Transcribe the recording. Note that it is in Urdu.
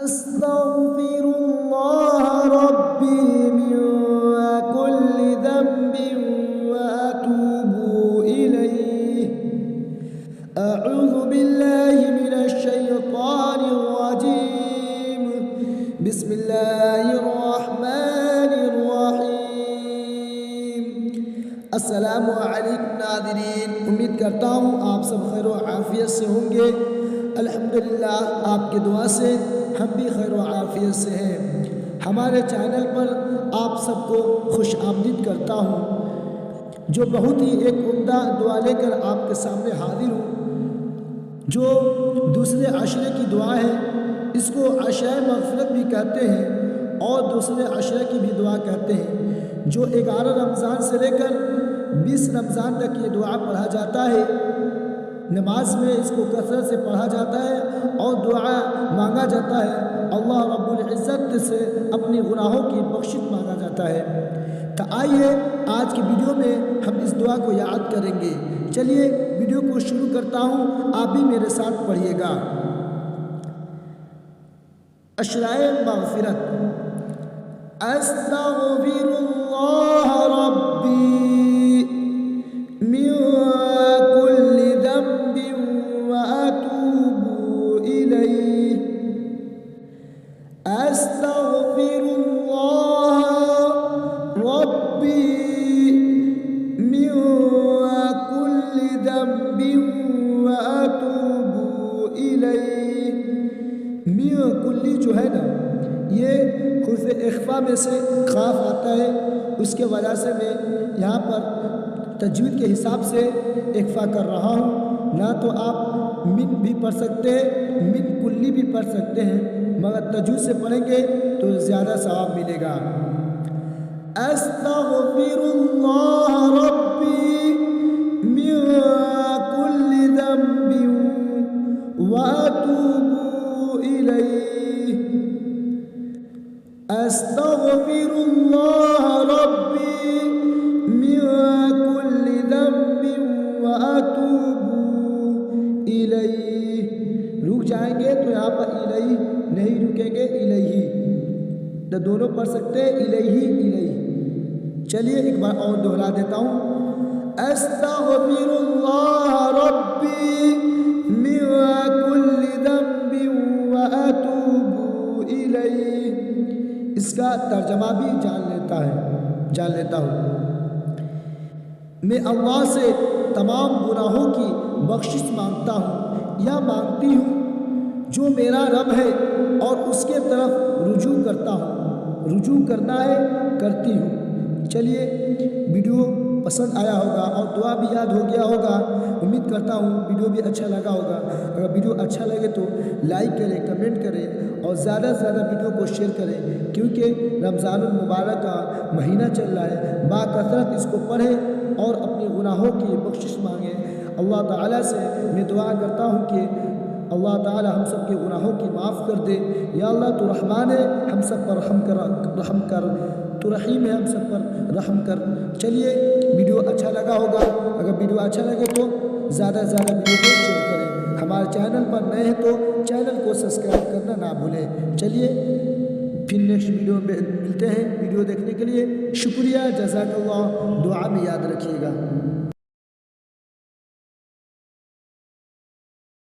أستغفر الله ربي من كل ذنب وأتوب إليه. أعوذ بالله من الشيطان الرجيم. بسم الله الرحمن الرحيم. السلام علیکم ناظرین، امید کرتا ہوں آپ سب خیر و عافیت سے ہوں گے۔ الحمدللہ آپ کی دعا سے ہم بھی خیر و عافیت سے ہیں۔ ہمارے چینل پر آپ سب کو خوش آمدید کرتا ہوں، جو بہت ہی ایک عمدہ دعا لے کر آپ کے سامنے حاضر ہوں، جو دوسرے عشرے کی دعا ہے۔ اس کو عشرہ مغفرت بھی کہتے ہیں اور دوسرے عشرے کی بھی دعا کہتے ہیں، جو 11 رمضان سے لے کر 20 رمضان تک یہ دعا پڑھا جاتا ہے۔ نماز میں اس کو کثرت سے پڑھا جاتا ہے اور دعا مانگا جاتا ہے۔ اللہ رب العزت سے اپنی گناہوں کی بخشش مانگا جاتا ہے۔ تو آئیے آج کی ویڈیو میں ہم اس دعا کو یاد کریں گے۔ چلیے ویڈیو کو شروع کرتا ہوں، آپ بھی میرے ساتھ پڑھیے گا۔ عشرہ مغفرت۔ استغفر اللہ ربی من كل ذنب وأتوب إليه. أستغفر الله ربي من كل ذنب وأتوب إليه. من كل جو ہے نا، یہ حرف اخفا میں سے خاف آتا ہے، اس کے وجہ سے میں یہاں پر تجوید کے حساب سے اخفا کر رہا ہوں۔ نہ تو آپ من بھی پڑھ سکتے ہیں، من کلی بھی پڑھ سکتے ہیں، مگر تجوید سے پڑھیں گے تو زیادہ ثواب ملے گا۔ استغفر اللہ ربی من کل ذنب واتوب الیہ. استغفر اللہ ربی من كل ذنب وأتوب إليه. رک جائیں گے تو یہاں پر الیہ نہیں رکیں گے، الیہ تو دونوں پڑھ سکتے ہیں، الیہ الیہ۔ چلیے ایک بار اور دہرا دیتا ہوں۔ استغفر اللہ ربی من كل ذنب وأتوب إلیہ. اس کا ترجمہ بھی جان لیتا ہوں۔ میں اللہ سے تمام گناہوں کی بخشش مانگتا ہوں یا مانگتی ہوں، جو میرا رب ہے اور اس کے طرف رجوع کرتا ہوں، رجوع کرنا ہے کرتی ہوں۔ چلیے ویڈیو پسند آیا ہوگا اور دعا بھی یاد ہو گیا ہوگا، امید کرتا ہوں ویڈیو بھی اچھا لگا ہوگا۔ اگر ویڈیو اچھا لگے تو لائک کریں، کمنٹ کریں اور زیادہ سے زیادہ ویڈیو کو شیئر کریں، کیونکہ رمضان المبارک کا مہینہ چل رہا ہے۔ باکثرت اس کو پڑھیں اور اپنے گناہوں کی بخشش مانگیں۔ اللہ تعالیٰ سے میں دعا کرتا ہوں کہ اللہ تعالیٰ ہم سب کے گناہوں کی معاف کر دے۔ یا اللہ تو رحمان ہے، ہم سب پر رحم کر، تو رحیم ہے، ہم سب پر رحم کر۔ چلیے ویڈیو اچھا لگا ہوگا، اگر ویڈیو اچھا لگے تو زیادہ سے زیادہ ویڈیو کو شیئر کریں۔ ہمارے چینل پر نئے ہیں تو چینل کو سبسکرائب کرنا نہ بھولیں۔ چلیے پھر نیکسٹ ویڈیو میں ملتے ہیں۔ ویڈیو دیکھنے کے لیے شکریہ، جزاک اللہ، دعا میں یاد رکھیے گا۔